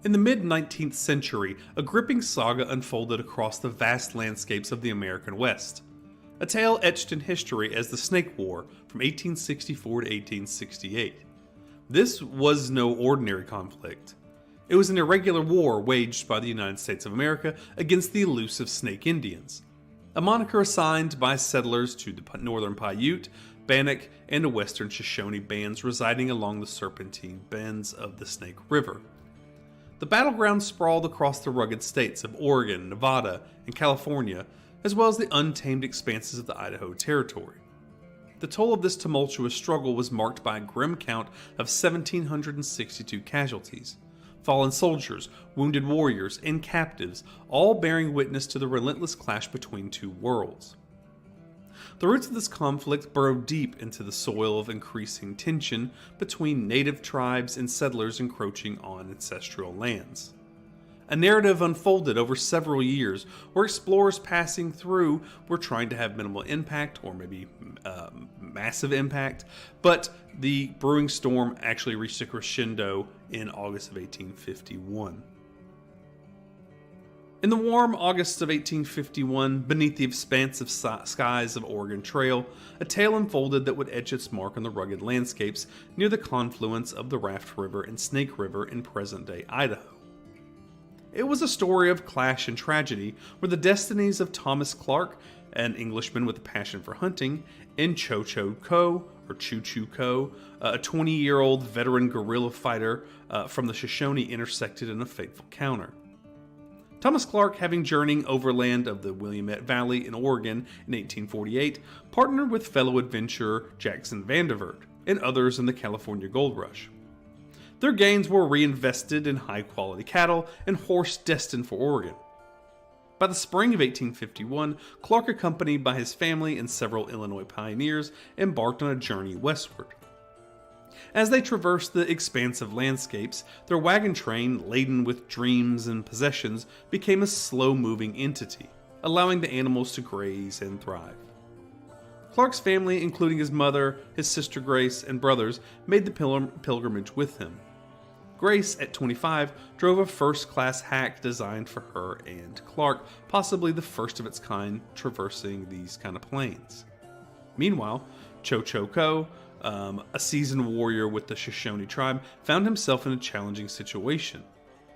In the mid-19th century, a gripping saga unfolded across the vast landscapes of the American West. A tale etched in history as the Snake War from 1864 to 1868. This was no ordinary conflict. It was an irregular war waged by the United States of America against the elusive Snake Indians, a moniker assigned by settlers to the northern Paiute, Bannock, and the western Shoshone bands residing along the serpentine bends of the Snake River. The battleground sprawled across the rugged states of Oregon, Nevada, and California, as well as the untamed expanses of the Idaho Territory. The toll of this tumultuous struggle was marked by a grim count of 1,762 casualties, fallen soldiers, wounded warriors, and captives, all bearing witness to the relentless clash between two worlds. The roots of this conflict burrowed deep into the soil of increasing tension between native tribes and settlers encroaching on ancestral lands. A narrative unfolded over several years where explorers passing through were trying to have minimal impact, or maybe massive impact, but the brewing storm actually reached a crescendo in August of 1851. In the warm August of 1851, beneath the expansive skies of Oregon Trail, a tale unfolded that would etch its mark on the rugged landscapes near the confluence of the Raft River and Snake River in present-day Idaho. It was a story of clash and tragedy where the destinies of Thomas Clark, an Englishman with a passion for hunting, and Cho-Cho Ko, or Choo-Choo Ko, a 20-year-old veteran guerrilla fighter from the Shoshone, intersected in a fateful counter. Thomas Clark, having journeyed overland of the Willamette Valley in Oregon in 1848, partnered with fellow adventurer Jackson Vandervert and others in the California Gold Rush. Their gains were reinvested in high-quality cattle and horse destined for Oregon. By the spring of 1851, Clark, accompanied by his family and several Illinois pioneers, embarked on a journey westward. As they traversed the expansive landscapes, their wagon train, laden with dreams and possessions, became a slow-moving entity, allowing the animals to graze and thrive. Clark's family, including his mother, his sister Grace, and brothers, made the pilgrimage with him. Grace, at 25, drove a first-class hack designed for her and Clark, possibly the first of its kind traversing these kind of plains. Meanwhile, Cho-Cho Ko, a seasoned warrior with the Shoshone tribe, found himself in a challenging situation.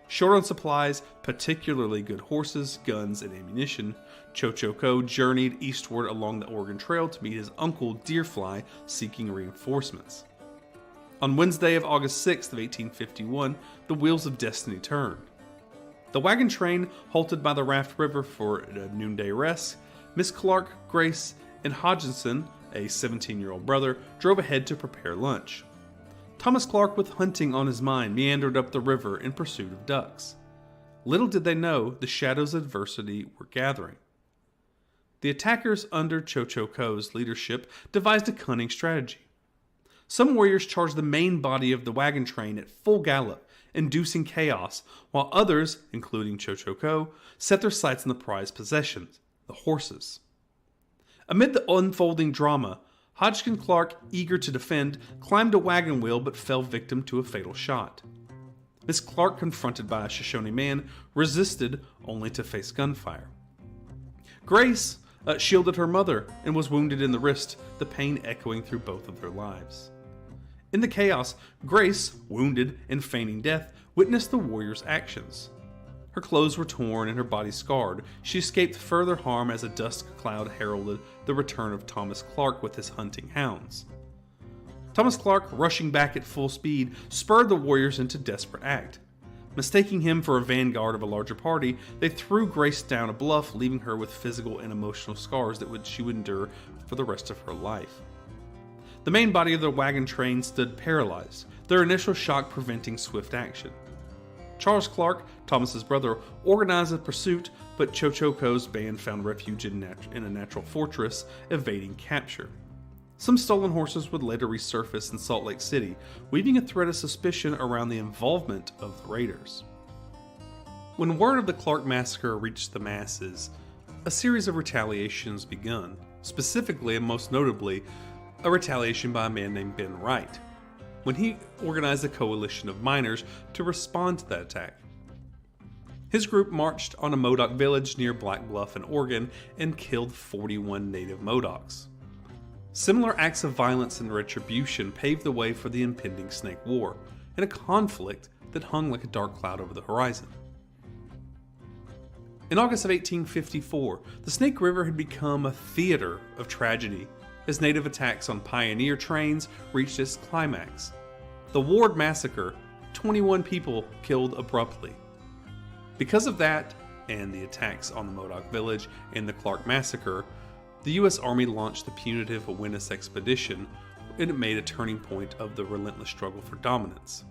Short on supplies, particularly good horses, guns, and ammunition, Cho-Cho Ko journeyed eastward along the Oregon Trail to meet his uncle Deerfly, seeking reinforcements. On Wednesday of August 6th of 1851, the wheels of destiny turned. The wagon train halted by the Raft River for a noonday rest. Miss Clark, Grace, and Hodgson, a 17-year-old brother, drove ahead to prepare lunch. Thomas Clark, with hunting on his mind, meandered up the river in pursuit of ducks. Little did they know the shadows of adversity were gathering. The attackers under Cho-Cho Ko's leadership devised a cunning strategy. Some warriors charged the main body of the wagon train at full gallop, inducing chaos, while others, including Cho-Cho Ko, set their sights on the prized possessions, the horses. Amid the unfolding drama, Hodgkin Clark, eager to defend, climbed a wagon wheel but fell victim to a fatal shot. Miss Clark, confronted by a Shoshone man, resisted only to face gunfire. Grace shielded her mother and was wounded in the wrist, the pain echoing through both of their lives. In the chaos, Grace, wounded and feigning death, witnessed the warrior's actions. Her clothes were torn and her body scarred. She escaped further harm as a dust cloud heralded the return of Thomas Clark with his hunting hounds. Thomas Clark, rushing back at full speed, spurred the warriors into desperate act. Mistaking him for a vanguard of a larger party, they threw Grace down a bluff, leaving her with physical and emotional scars that she would endure for the rest of her life. The main body of the wagon train stood paralyzed, their initial shock preventing swift action. Charles Clark, Thomas's brother, organized a pursuit, but Cho-Cho Ko's band found refuge in a natural fortress, evading capture. Some stolen horses would later resurface in Salt Lake City, weaving a thread of suspicion around the involvement of the raiders. When word of the Clark massacre reached the masses, a series of retaliations begun, specifically and most notably, a retaliation by a man named Ben Wright, when he organized a coalition of miners to respond to that attack. His group marched on a Modoc village near Black Bluff in Oregon and killed 41 native Modocs. Similar acts of violence and retribution paved the way for the impending Snake War, and a conflict that hung like a dark cloud over the horizon. In August of 1854, the Snake River had become a theater of tragedy as native attacks on pioneer trains reached its climax. The Ward Massacre, 21 people killed abruptly. Because of that, and the attacks on the Modoc village and the Clark Massacre, the U.S. Army launched the punitive Awareness Expedition, and it made a turning point of the relentless struggle for dominance.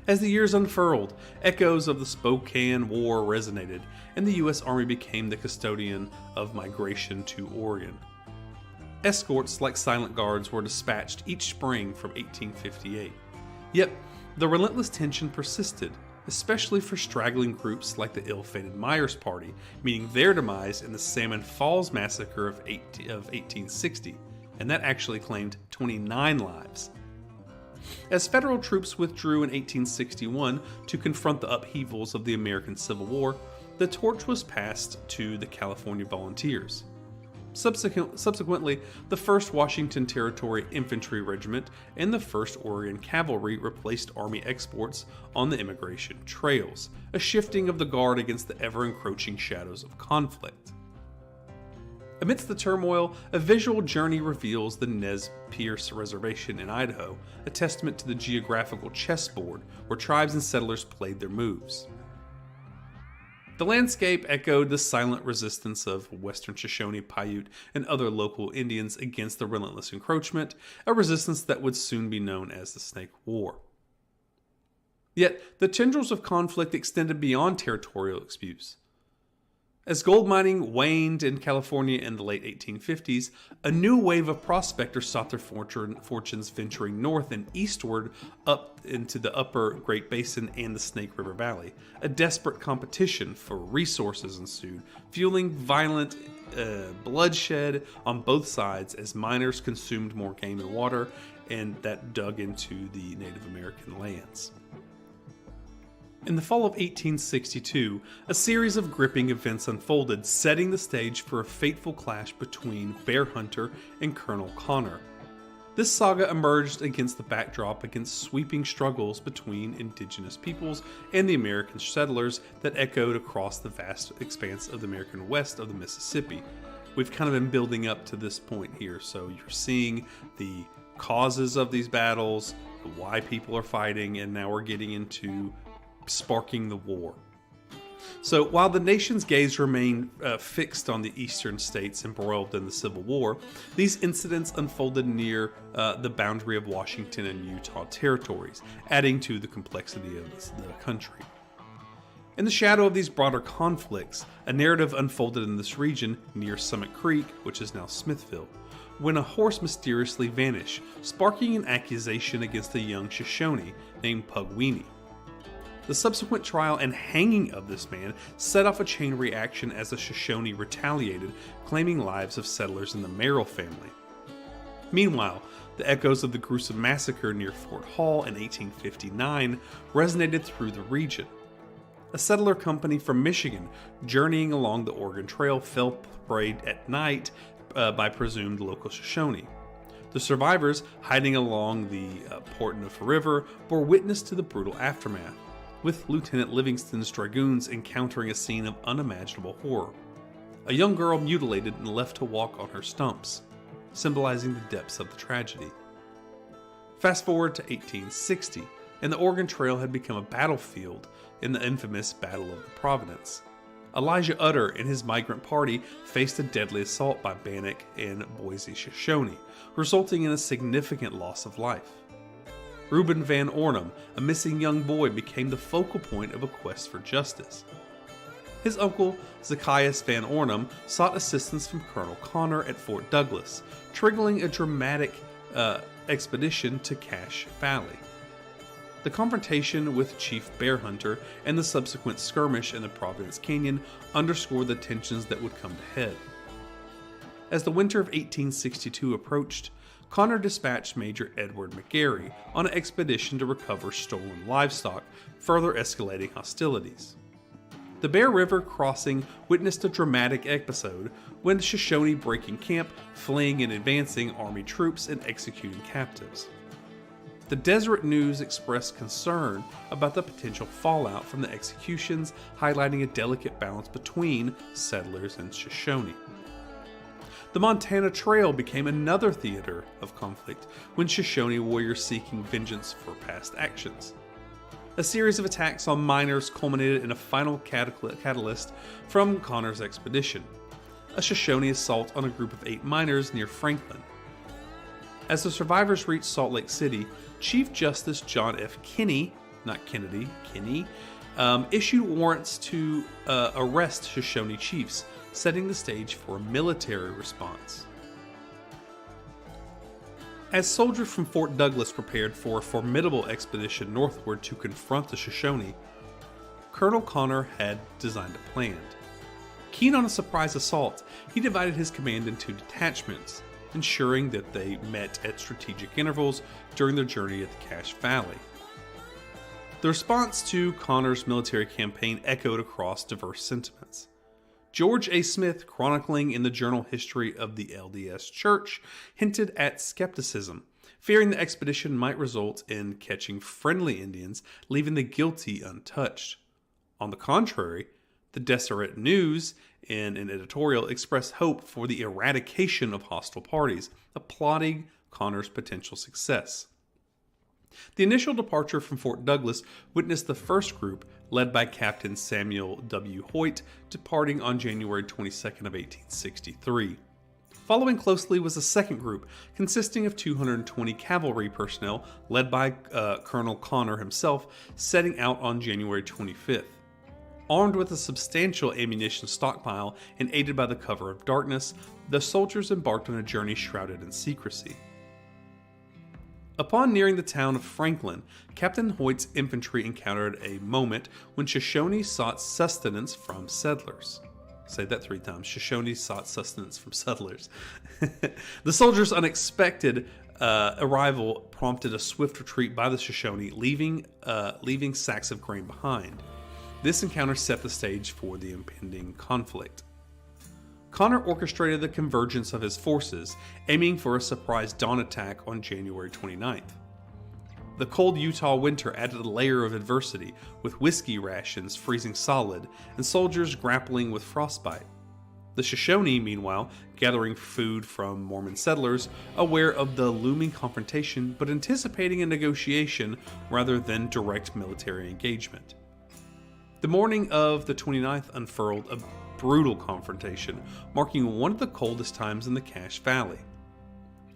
As the years unfurled, echoes of the Spokane War resonated, and the U.S. Army became the custodian of migration to Oregon. Escorts like Silent Guards were dispatched each spring from 1858. Yet, the relentless tension persisted, especially for straggling groups like the ill-fated Myers Party, meeting their demise in the Salmon Falls Massacre of 1860, and that actually claimed 29 lives. As federal troops withdrew in 1861 to confront the upheavals of the American Civil War, the torch was passed to the California Volunteers. Subsequently, the 1st Washington Territory Infantry Regiment and the 1st Oregon Cavalry replaced Army exports on the immigration trails, a shifting of the guard against the ever-encroaching shadows of conflict. Amidst the turmoil, a visual journey reveals the Nez Perce Reservation in Idaho, a testament to the geographical chessboard where tribes and settlers played their moves. The landscape echoed the silent resistance of Western Shoshone, Paiute, and other local Indians against the relentless encroachment, a resistance that would soon be known as the Snake War. Yet, the tendrils of conflict extended beyond territorial disputes. As gold mining waned in California in the late 1850s, a new wave of prospectors sought their fortunes venturing north and eastward up into the upper Great Basin and the Snake River Valley. A desperate competition for resources ensued, fueling violent bloodshed on both sides as miners consumed more game and water, and that dug into the Native American lands. In the fall of 1862, a series of gripping events unfolded, setting the stage for a fateful clash between Bear Hunter and Colonel Connor. This saga emerged against the backdrop against sweeping struggles between indigenous peoples and the American settlers that echoed across the vast expanse of the American west of the Mississippi. We've kind of been building up to this point here, so you're seeing the causes of these battles, why people are fighting, and now we're getting into sparking the war. So while the nation's gaze remained fixed on the eastern states embroiled in the Civil War, these incidents unfolded near the boundary of Washington and Utah territories, adding to the complexity of the country. In the shadow of these broader conflicts, a narrative unfolded in this region near Summit Creek, which is now Smithville, when a horse mysteriously vanished, sparking an accusation against a young Shoshone named Pugweenie. The subsequent trial and hanging of this man set off a chain reaction as the Shoshone retaliated, claiming lives of settlers in the Merrill family. Meanwhile, the echoes of the gruesome massacre near Fort Hall in 1859 resonated through the region. A settler company from Michigan, journeying along the Oregon Trail, fell prey at night by presumed local Shoshone. The survivors, hiding along the Portneuf River, bore witness to the brutal aftermath, with Lieutenant Livingston's dragoons encountering a scene of unimaginable horror. A young girl mutilated and left to walk on her stumps, symbolizing the depths of the tragedy. Fast forward to 1860, and the Oregon Trail had become a battlefield in the infamous Battle of the Providence. Elijah Utter and his migrant party faced a deadly assault by Bannock and Boise Shoshone, resulting in a significant loss of life. Reuben Van Ornum, a missing young boy, became the focal point of a quest for justice. His uncle, Zacchaeus Van Ornum, sought assistance from Colonel Connor at Fort Douglas, triggering a dramatic expedition to Cache Valley. The confrontation with Chief Bear Hunter and the subsequent skirmish in the Providence Canyon underscored the tensions that would come to head. As the winter of 1862 approached, Connor dispatched Major Edward McGarry on an expedition to recover stolen livestock, further escalating hostilities. The Bear River crossing witnessed a dramatic episode when the Shoshone breaking camp, fleeing and advancing Army troops, and executing captives. The Deseret News expressed concern about the potential fallout from the executions, highlighting a delicate balance between settlers and Shoshone. The Montana Trail became another theater of conflict when Shoshone warriors seeking vengeance for past actions. A series of attacks on miners culminated in a final catalyst from Connor's expedition, a Shoshone assault on a group of 8 miners near Franklin. As the survivors reached Salt Lake City, Chief Justice John F. Kinney, not Kennedy, Kinney, issued warrants to arrest Shoshone chiefs, setting the stage for a military response. As soldiers from Fort Douglas prepared for a formidable expedition northward to confront the Shoshone, Colonel Connor had designed a plan. Keen on a surprise assault, he divided his command into detachments, ensuring that they met at strategic intervals during their journey at the Cache Valley. The response to Connor's military campaign echoed across diverse sentiments. George A. Smith, chronicling in the journal History of the LDS Church, hinted at skepticism, fearing the expedition might result in catching friendly Indians, leaving the guilty untouched. On the contrary, the Deseret News, in an editorial, expressed hope for the eradication of hostile parties, applauding Connor's potential success. The initial departure from Fort Douglas witnessed the first group, led by Captain Samuel W. Hoyt, departing on January 22nd of 1863. Following closely was a second group, consisting of 220 cavalry personnel, led by Colonel Connor himself, setting out on January 25th. Armed with a substantial ammunition stockpile and aided by the cover of darkness, the soldiers embarked on a journey shrouded in secrecy. Upon nearing the town of Franklin, Captain Hoyt's infantry encountered a moment when Shoshone sought sustenance from settlers. Say that 3 times. Shoshone sought sustenance from settlers. The soldiers' unexpected arrival prompted a swift retreat by the Shoshone, leaving sacks of grain behind. This encounter set the stage for the impending conflict. Connor orchestrated the convergence of his forces, aiming for a surprise dawn attack on January 29th. The cold Utah winter added a layer of adversity, with whiskey rations freezing solid and soldiers grappling with frostbite. The Shoshone, meanwhile, gathering food from Mormon settlers, aware of the looming confrontation but anticipating a negotiation rather than direct military engagement. The morning of the 29th unfurled a brutal confrontation, marking one of the coldest times in the Cache Valley.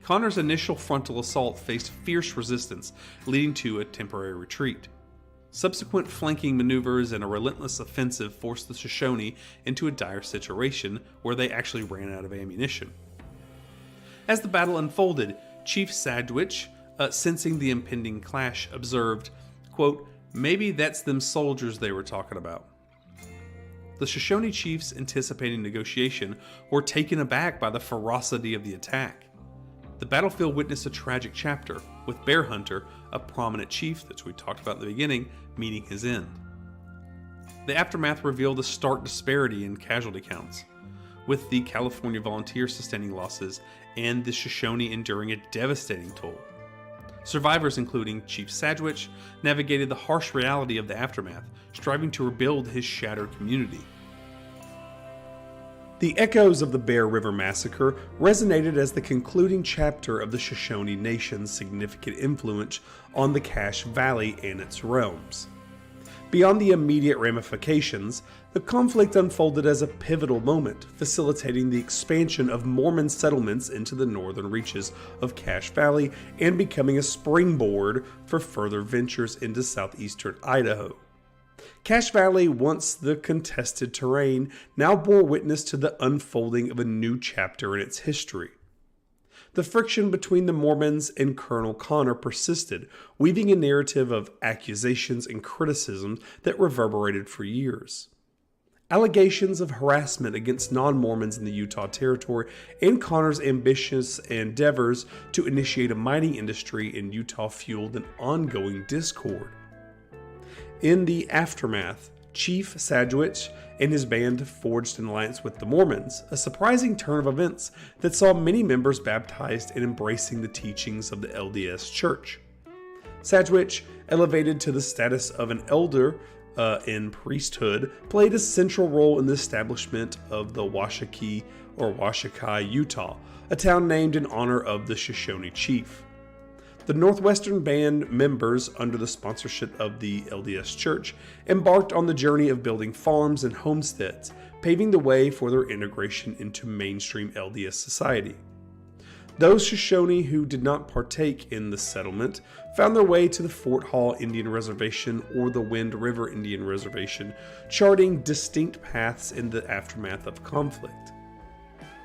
Connor's initial frontal assault faced fierce resistance, leading to a temporary retreat. Subsequent flanking maneuvers and a relentless offensive forced the Shoshone into a dire situation where they actually ran out of ammunition. As the battle unfolded, Chief Sandwich, sensing the impending clash, observed, quote, "Maybe that's them soldiers they were talking about." The Shoshone chiefs, anticipating negotiation, were taken aback by the ferocity of the attack. The battlefield witnessed a tragic chapter, with Bear Hunter, a prominent chief that we talked about at the beginning, meeting his end. The aftermath revealed a stark disparity in casualty counts, with the California Volunteers sustaining losses and the Shoshone enduring a devastating toll. Survivors, including Chief Sadwich, navigated the harsh reality of the aftermath, striving to rebuild his shattered community. The echoes of the Bear River Massacre resonated as the concluding chapter of the Shoshone Nation's significant influence on the Cache Valley and its realms. Beyond the immediate ramifications, the conflict unfolded as a pivotal moment, facilitating the expansion of Mormon settlements into the northern reaches of Cache Valley and becoming a springboard for further ventures into southeastern Idaho. Cache Valley, once the contested terrain, now bore witness to the unfolding of a new chapter in its history. The friction between the Mormons and Colonel Connor persisted, weaving a narrative of accusations and criticisms that reverberated for years. Allegations of harassment against non-Mormons in the Utah Territory and Connor's ambitious endeavors to initiate a mining industry in Utah fueled an ongoing discord. In the aftermath, Chief Sedgwick and his band forged an alliance with the Mormons, a surprising turn of events that saw many members baptized and embracing the teachings of the LDS Church. Sedgwick, elevated to the status of an elder in priesthood, played a central role in the establishment of the Washakie or Washakie, Utah, a town named in honor of the Shoshone chief. The Northwestern Band members, under the sponsorship of the LDS Church, embarked on the journey of building farms and homesteads, paving the way for their integration into mainstream LDS society. Those Shoshone who did not partake in the settlement found their way to the Fort Hall Indian Reservation or the Wind River Indian Reservation, charting distinct paths in the aftermath of conflict.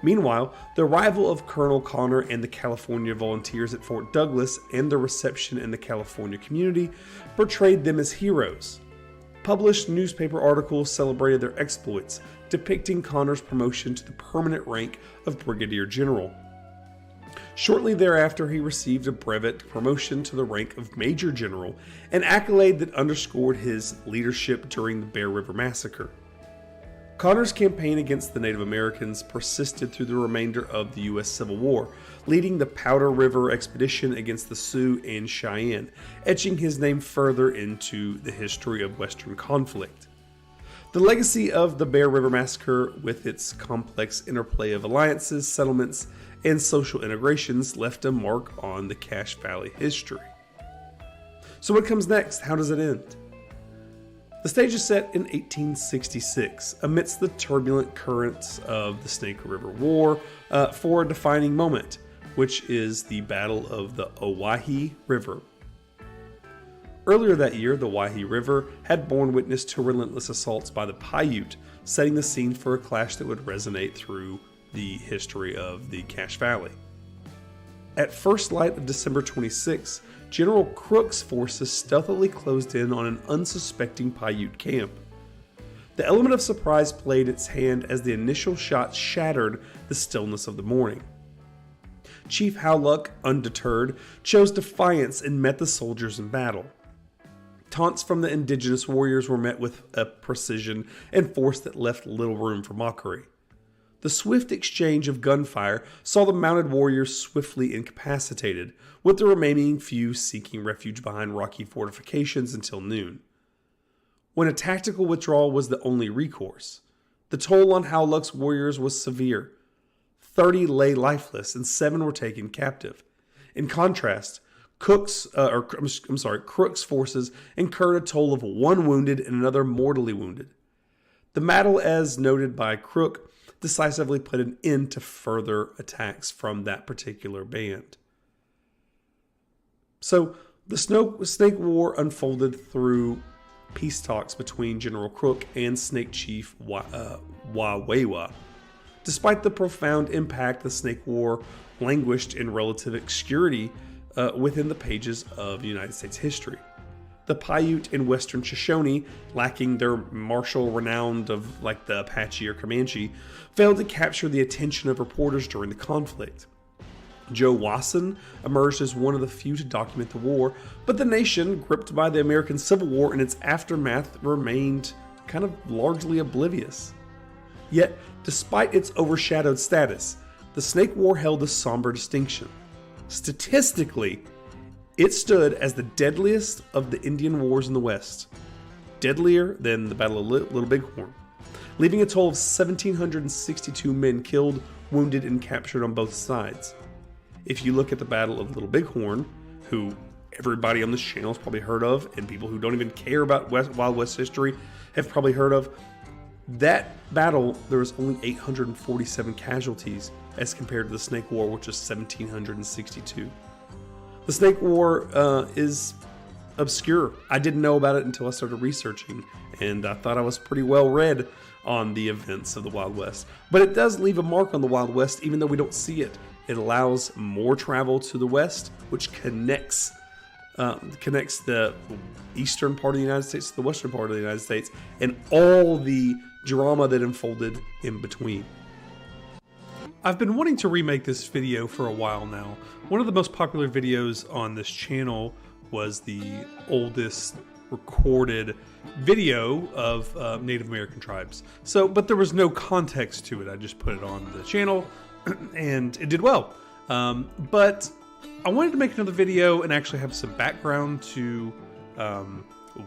Meanwhile, the arrival of Colonel Connor and the California volunteers at Fort Douglas and their reception in the California community portrayed them as heroes. Published newspaper articles celebrated their exploits, depicting Connor's promotion to the permanent rank of Brigadier General. Shortly thereafter, he received a brevet promotion to the rank of Major General, an accolade that underscored his leadership during the Bear River Massacre. Connor's campaign against the Native Americans persisted through the remainder of the U.S. Civil War, leading the Powder River expedition against the Sioux and Cheyenne, etching his name further into the history of Western conflict. The legacy of the Bear River Massacre, with its complex interplay of alliances, settlements, and social integrations, left a mark on the Cache Valley history. So what comes next? How does it end? The stage is set in 1866, amidst the turbulent currents of the Snake River War, for a defining moment, which is the Battle of the Owyhee River. Earlier that year, the Owyhee River had borne witness to relentless assaults by the Paiute, setting the scene for a clash that would resonate through the history of the Cache Valley. At first light of December 26, General Crook's forces stealthily closed in on an unsuspecting Paiute camp. The element of surprise played its hand as the initial shots shattered the stillness of the morning. Chief Howluck, undeterred, chose defiance and met the soldiers in battle. Taunts from the indigenous warriors were met with a precision and force that left little room for mockery. The swift exchange of gunfire saw the mounted warriors swiftly incapacitated, with the remaining few seeking refuge behind rocky fortifications until noon. When a tactical withdrawal was the only recourse, the toll on Howluck's warriors was severe. 30 lay lifeless and 7 were taken captive. In contrast, Crook's forces incurred a toll of 1 wounded and another mortally wounded. The battle, as noted by Crook, decisively put an end to further attacks from that particular band. So the Snake War unfolded through peace talks between General Crook and Snake Chief Wawewa. Despite the profound impact, the Snake War languished in relative obscurity within the pages of United States history. The Paiute and Western Shoshone, lacking their martial renown of like the Apache or Comanche, failed to capture the attention of reporters during the conflict. Joe Wasson emerged as one of the few to document the war, but the nation, gripped by the American Civil War and its aftermath, remained kind of largely oblivious. Yet, despite its overshadowed status, the Snake War held a somber distinction. Statistically, it stood as the deadliest of the Indian wars in the West, deadlier than the Battle of Little Bighorn, leaving a toll of 1,762 men killed, wounded, and captured on both sides. If you look at the Battle of Little Bighorn, who everybody on this channel has probably heard of, and people who don't even care about Wild West history have probably heard of, that battle, there was only 847 casualties as compared to the Snake War, which was 1,762. The Snake War is obscure. I didn't know about it until I started researching, and I thought I was pretty well read on the events of the Wild West. But it does leave a mark on the Wild West, even though we don't see it. It allows more travel to the west, which connects the eastern part of the United States to the western part of the United States, and all the drama that unfolded in between. I've been wanting to remake this video for a while now. One of the most popular videos on this channel was the oldest recorded video of Native American tribes. So, but there was no context to it. I just put it on the channel, and it did well. But I wanted to make another video and actually have some background to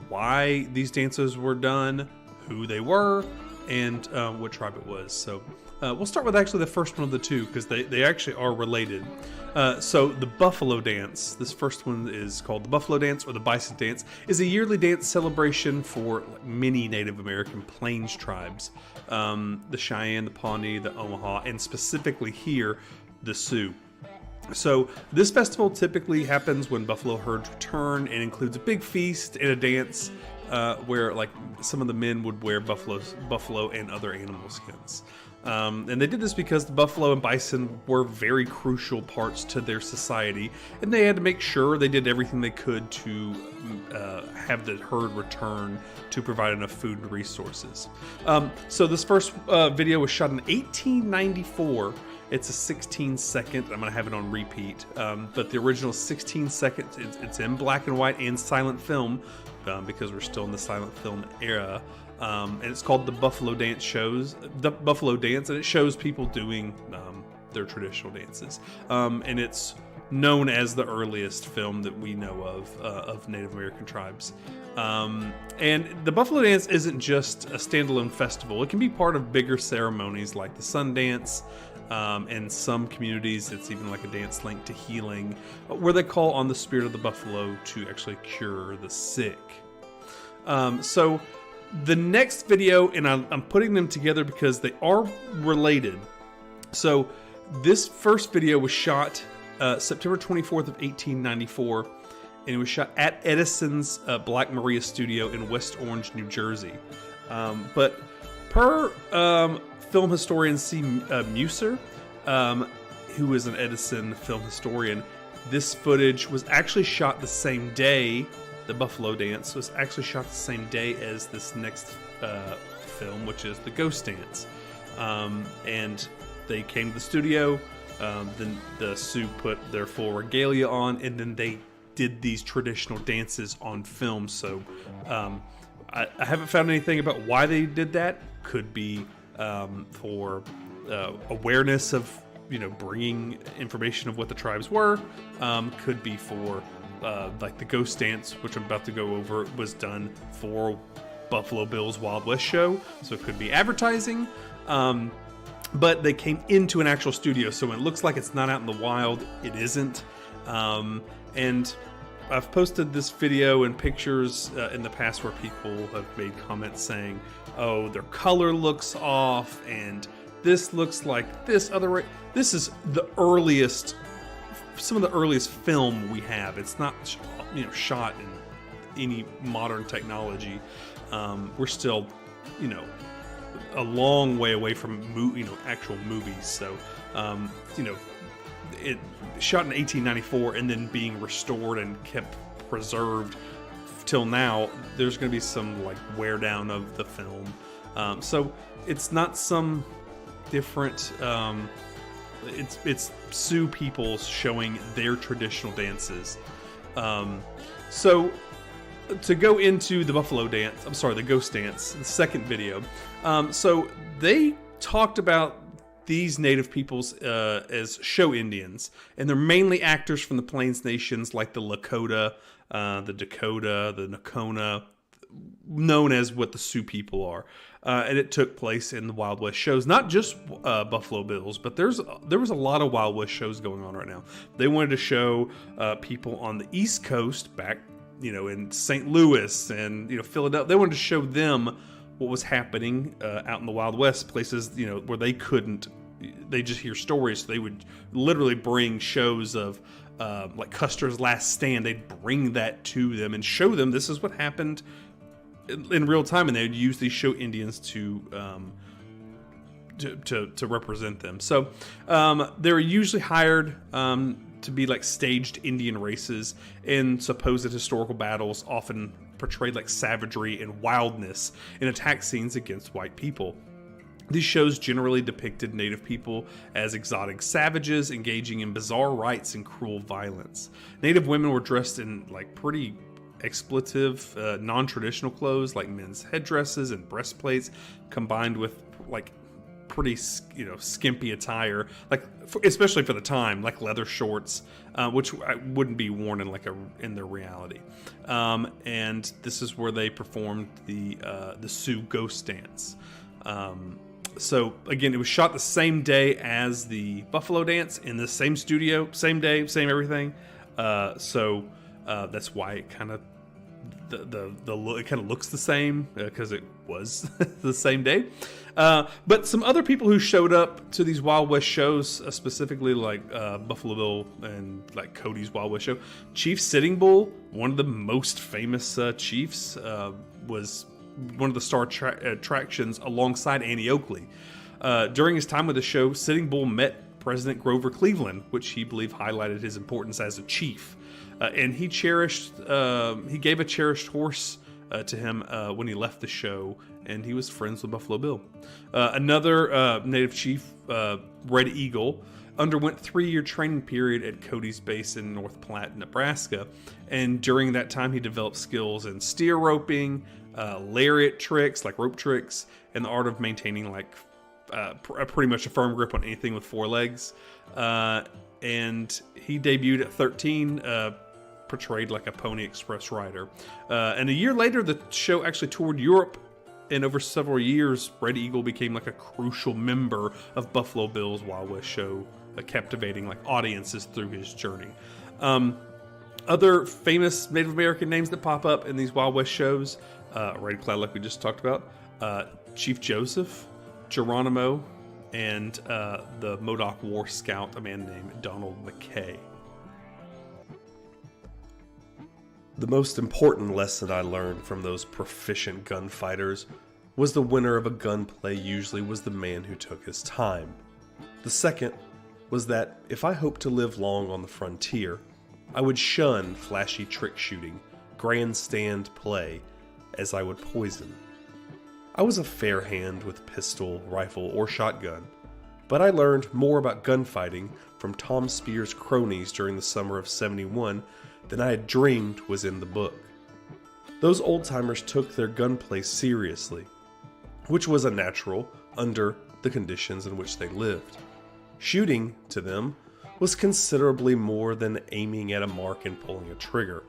why these dances were done, who they were, and what tribe it was. So we'll start with actually the first one of the two, because they actually are related. So the Buffalo Dance, this first one is called the Buffalo Dance or the Bison Dance, is a yearly dance celebration for many Native American Plains tribes. The Cheyenne, the Pawnee, the Omaha, and specifically here, the Sioux. So this festival typically happens when buffalo herds return and includes a big feast and a dance where like some of the men would wear buffalo and other animal skins. And they did this because the buffalo and bison were very crucial parts to their society, and they had to make sure they did everything they could to have the herd return to provide enough food and resources. So this first video was shot in 1894. It's a 16-second. I'm going to have it on repeat. But the original 16 seconds, it's in black and white and silent film because we're still in the silent film era. And it's called the Buffalo Dance the Buffalo Dance, and it shows people doing their traditional dances. And it's known as the earliest film that we know of Native American tribes. And the Buffalo Dance isn't just a standalone festival. It can be part of bigger ceremonies like the Sun Dance. In some communities, it's even like a dance linked to healing, where they call on the spirit of the buffalo to actually cure the sick. So the next video, and I'm putting them together because they are related. So this first video was shot September 24th of 1894, and it was shot at Edison's Black Maria studio in West Orange, New Jersey. But per film historian C. Musser, who is an Edison film historian, this footage was actually shot the same day. The Buffalo Dance was actually shot the same day as this next film, which is the Ghost Dance. And they came to the studio, then the Sioux put their full regalia on, and then they did these traditional dances on film. So I haven't found anything about why they did that. Could be for awareness of, bringing information of what the tribes were. Could be for like the Ghost Dance, which I'm about to go over, was done for Buffalo Bill's Wild West show, so it could be advertising. But they came into an actual studio, so when it looks like it's not out in the wild, it isn't. And I've posted this video and pictures in the past where people have made comments saying, oh, their color looks off, and this looks like this other way. This is the earliest, some of the earliest film we have. It's not, shot in any modern technology. We're still, a long way away from, actual movies. So, it shot in 1894 and then being restored and kept preserved till now. There's going to be some like wear down of the film. So it's not some different, it's Sioux people showing their traditional dances. So to go into the Buffalo Dance, the Ghost Dance, the second video. So they talked about these native peoples as show Indians, and they're mainly actors from the Plains nations like the Lakota, the Dakota, the Nakona, known as what the Sioux people are. And it took place in the Wild West shows, not just Buffalo Bills, but there was a lot of Wild West shows going on right now. They wanted to show people on the East Coast back, in St. Louis and Philadelphia. They wanted to show them what was happening out in the Wild West, places where they couldn't. They just hear stories. So they would literally bring shows of like Custer's Last Stand. They'd bring that to them and show them this is what happened in real time, and they would use these show Indians to represent them. So they were usually hired to be like staged Indian races in supposed historical battles, often portrayed like savagery and wildness in attack scenes against white people. These shows generally depicted native people as exotic savages engaging in bizarre rites and cruel violence. Native women were dressed in like pretty expletive, non-traditional clothes like men's headdresses and breastplates, combined with like pretty skimpy attire, like especially for the time, like leather shorts, which wouldn't be worn in their reality. And this is where they performed the Sioux Ghost Dance. So again, it was shot the same day as the Buffalo Dance in the same studio, same day, same everything. So that's why it kind of it kind of looks the same, because it was the same day. But some other people who showed up to these Wild West shows, specifically like Buffalo Bill and like Cody's Wild West show, Chief Sitting Bull, one of the most famous chiefs, was one of the star attractions alongside Annie Oakley. During his time with the show, Sitting Bull met President Grover Cleveland, which he believed highlighted his importance as a chief. And he gave a cherished horse to him when he left the show, and he was friends with Buffalo Bill. Another native chief, Red Eagle, underwent 3-year training period at Cody's base in North Platte, Nebraska. And during that time, he developed skills in steer roping, lariat tricks, like rope tricks, and the art of maintaining pretty much a firm grip on anything with 4 legs. And he debuted at 13, portrayed like a Pony Express rider. And a year later, the show actually toured Europe, and over several years, Red Eagle became like a crucial member of Buffalo Bill's Wild West show, captivating like audiences through his journey. Other famous Native American names that pop up in these Wild West shows, Red Cloud, like we just talked about, Chief Joseph, Geronimo, and the Modoc War Scout, a man named Donald McKay. The most important lesson I learned from those proficient gunfighters was the winner of a gunplay usually was the man who took his time. The second was that if I hoped to live long on the frontier, I would shun flashy trick shooting, grandstand play, as I would poison. I was a fair hand with pistol, rifle, or shotgun, but I learned more about gunfighting from Tom Spear's cronies during the summer of '71 than I had dreamed was in the book. Those old-timers took their gunplay seriously, which was a natural under the conditions in which they lived. Shooting, to them, was considerably more than aiming at a mark and pulling a trigger.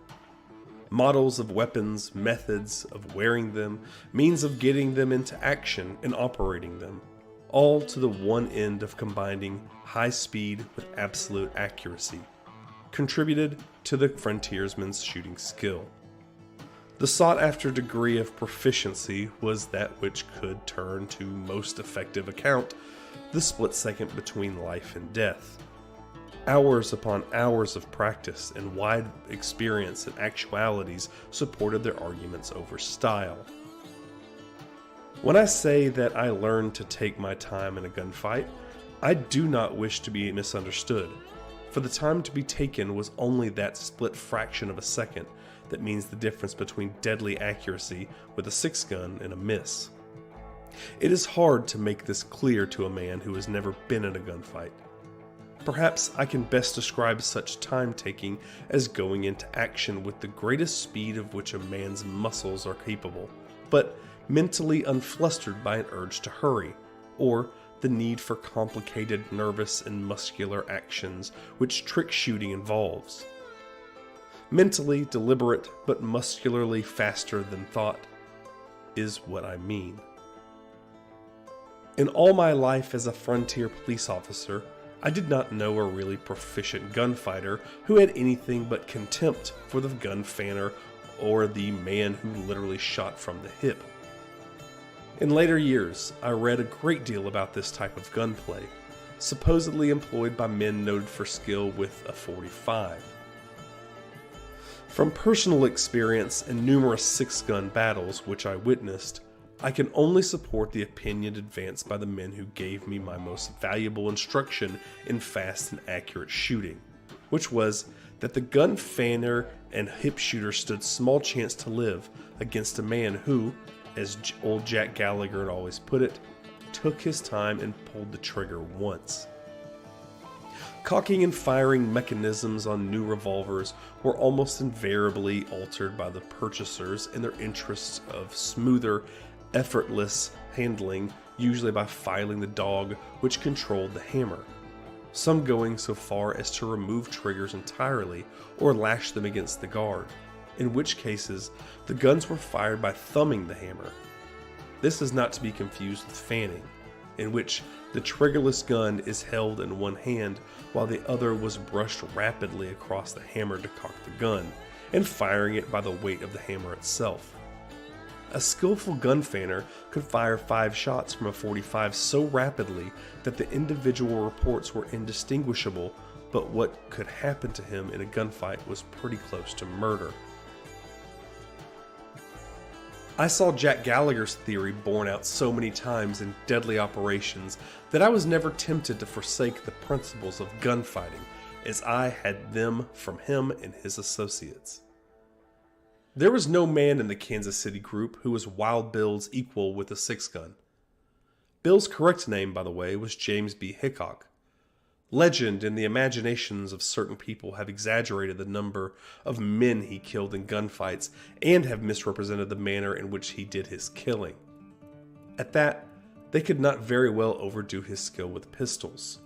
Models of weapons, methods of wearing them, means of getting them into action and operating them, all to the one end of combining high speed with absolute accuracy, contributed to the frontiersman's shooting skill. The sought-after degree of proficiency was that which could turn to most effective account the split second between life and death. Hours upon hours of practice and wide experience and actualities supported their arguments over style. When I say that I learned to take my time in a gunfight, I do not wish to be misunderstood, for the time to be taken was only that split fraction of a second that means the difference between deadly accuracy with a 6-gun and a miss. It is hard to make this clear to a man who has never been in a gunfight. Perhaps I can best describe such time-taking as going into action with the greatest speed of which a man's muscles are capable, but mentally unflustered by an urge to hurry, or the need for complicated nervous and muscular actions which trick shooting involves. Mentally deliberate but muscularly faster than thought is what I mean. In all my life as a frontier police officer, I did not know a really proficient gunfighter who had anything but contempt for the gun fanner or the man who literally shot from the hip. In later years, I read a great deal about this type of gunplay, supposedly employed by men noted for skill with a .45. From personal experience and numerous 6-gun battles which I witnessed, I can only support the opinion advanced by the men who gave me my most valuable instruction in fast and accurate shooting, which was that the gun fanner and hip shooter stood small chance to live against a man who, as old Jack Gallagher had always put it, took his time and pulled the trigger once. Cocking and firing mechanisms on new revolvers were almost invariably altered by the purchasers in their interests of smoother, effortless handling, usually by filing the dog which controlled the hammer. Some going so far as to remove triggers entirely or lash them against the guard, in which cases the guns were fired by thumbing the hammer. This is not to be confused with fanning, in which the triggerless gun is held in one hand while the other was brushed rapidly across the hammer to cock the gun, and firing it by the weight of the hammer itself. A skillful gun fanner could fire 5 shots from a .45 so rapidly that the individual reports were indistinguishable, but what could happen to him in a gunfight was pretty close to murder. I saw Jack Gallagher's theory borne out so many times in deadly operations that I was never tempted to forsake the principles of gunfighting, as I had them from him and his associates. There was no man in the Kansas City group who was Wild Bill's equal with a 6-gun. Bill's correct name, by the way, was James B. Hickok. Legend and the imaginations of certain people have exaggerated the number of men he killed in gunfights and have misrepresented the manner in which he did his killing. At that, they could not very well overdo his skill with pistols.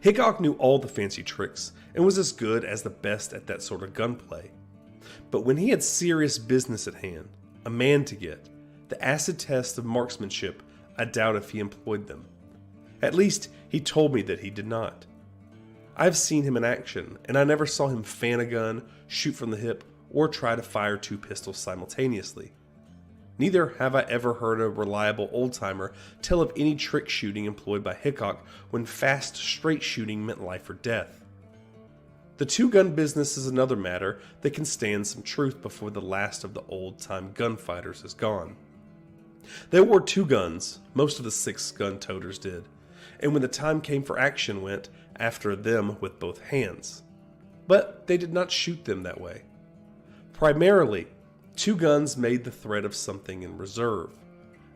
Hickok knew all the fancy tricks and was as good as the best at that sort of gunplay. But when he had serious business at hand, a man to get, the acid test of marksmanship, I doubt if he employed them. At least, he told me that he did not. I've seen him in action, and I never saw him fan a gun, shoot from the hip, or try to fire 2 pistols simultaneously. Neither have I ever heard a reliable old-timer tell of any trick shooting employed by Hickok when fast, straight shooting meant life or death. The 2-gun business is another matter that can stand some truth before the last of the old-time gunfighters is gone. They wore 2 guns, most of the 6-gun toters did, and when the time came for action went after them with both hands. But they did not shoot them that way. Primarily, 2 guns made the threat of something in reserve.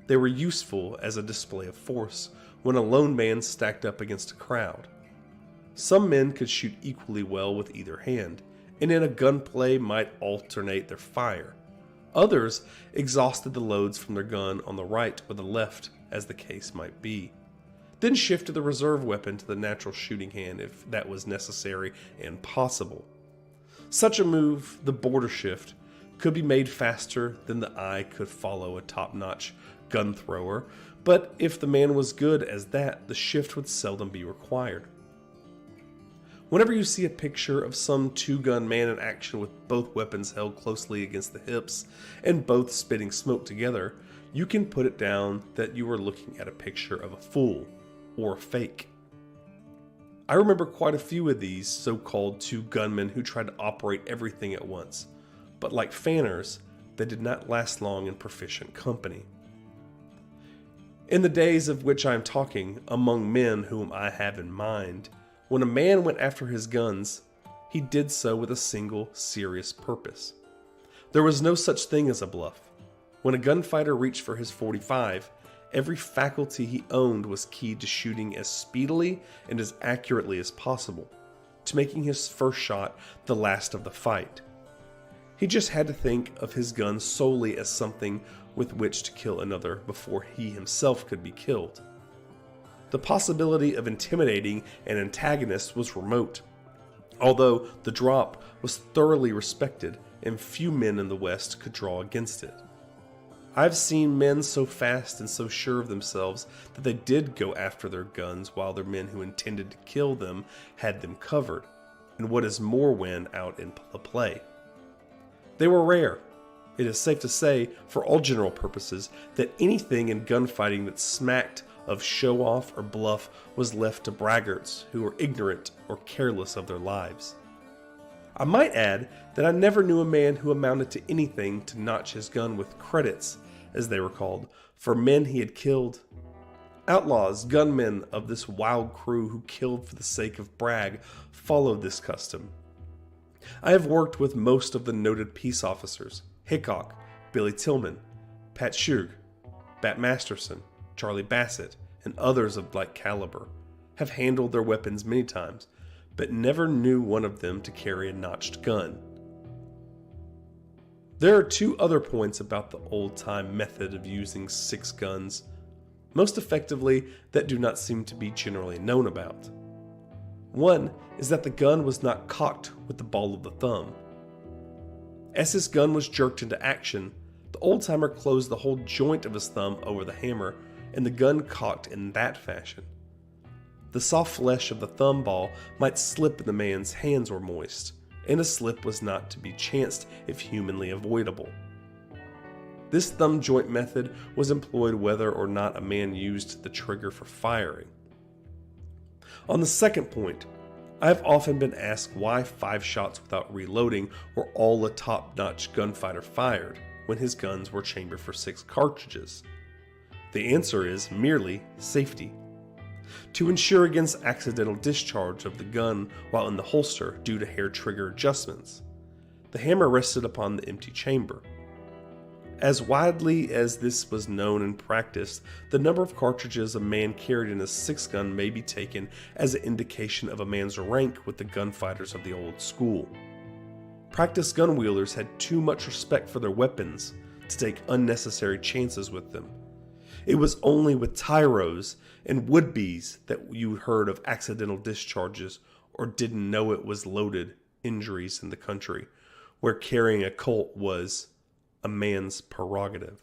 They were useful as a display of force when a lone man stacked up against a crowd. Some men could shoot equally well with either hand, and in a gunplay might alternate their fire. Others exhausted the loads from their gun on the right or the left, as the case might be, then shifted the reserve weapon to the natural shooting hand if that was necessary and possible. Such a move, the border shift, could be made faster than the eye could follow a top-notch gun thrower, but if the man was good as that, the shift would seldom be required. Whenever you see a picture of some 2-gun man in action with both weapons held closely against the hips and both spitting smoke together, you can put it down that you are looking at a picture of a fool or a fake. I remember quite a few of these so-called 2-gunmen who tried to operate everything at once, but like fanners, they did not last long in proficient company. In the days of which I am talking, among men whom I have in mind, when a man went after his guns, he did so with a single serious purpose. There was no such thing as a bluff. When a gunfighter reached for his .45, every faculty he owned was keyed to shooting as speedily and as accurately as possible, to making his first shot the last of the fight. He just had to think of his gun solely as something with which to kill another before he himself could be killed. The possibility of intimidating an antagonist was remote, although the drop was thoroughly respected and few men in the West could draw against it. I've seen men so fast and so sure of themselves that they did go after their guns while their men who intended to kill them had them covered, and what is more when out in the play. They were rare. It is safe to say, for all general purposes, that anything in gunfighting that smacked of show-off or bluff was left to braggarts who were ignorant or careless of their lives. I might add that I never knew a man who amounted to anything to notch his gun with credits, as they were called, for men he had killed. Outlaws, gunmen of this wild crew who killed for the sake of brag, followed this custom. I have worked with most of the noted peace officers: Hickok, Billy Tillman, Pat Shug, Bat Masterson, Charlie Bassett, and others of like caliber. have handled their weapons many times, but never knew one of them to carry a notched gun. There are two other points about the old-time method of using 6 guns, most effectively, that do not seem to be generally known about. One is that the gun was not cocked with the ball of the thumb. As his gun was jerked into action, the old-timer closed the whole joint of his thumb over the hammer and the gun cocked in that fashion. The soft flesh of the thumb ball might slip if the man's hands were moist, and a slip was not to be chanced if humanly avoidable. This thumb joint method was employed whether or not a man used the trigger for firing. On the second point, I have often been asked why 5 shots without reloading were all a top-notch gunfighter fired when his guns were chambered for 6 cartridges. The answer is merely safety. To ensure against accidental discharge of the gun while in the holster due to hair trigger adjustments, the hammer rested upon the empty chamber. As widely as this was known and practiced, the number of cartridges a man carried in a 6-gun may be taken as an indication of a man's rank with the gunfighters of the old school. Practiced gun wielders had too much respect for their weapons to take unnecessary chances with them. It was only with tyros and would-bes that you heard of accidental discharges or didn't know it was loaded injuries in the country, where carrying a Colt was a man's prerogative.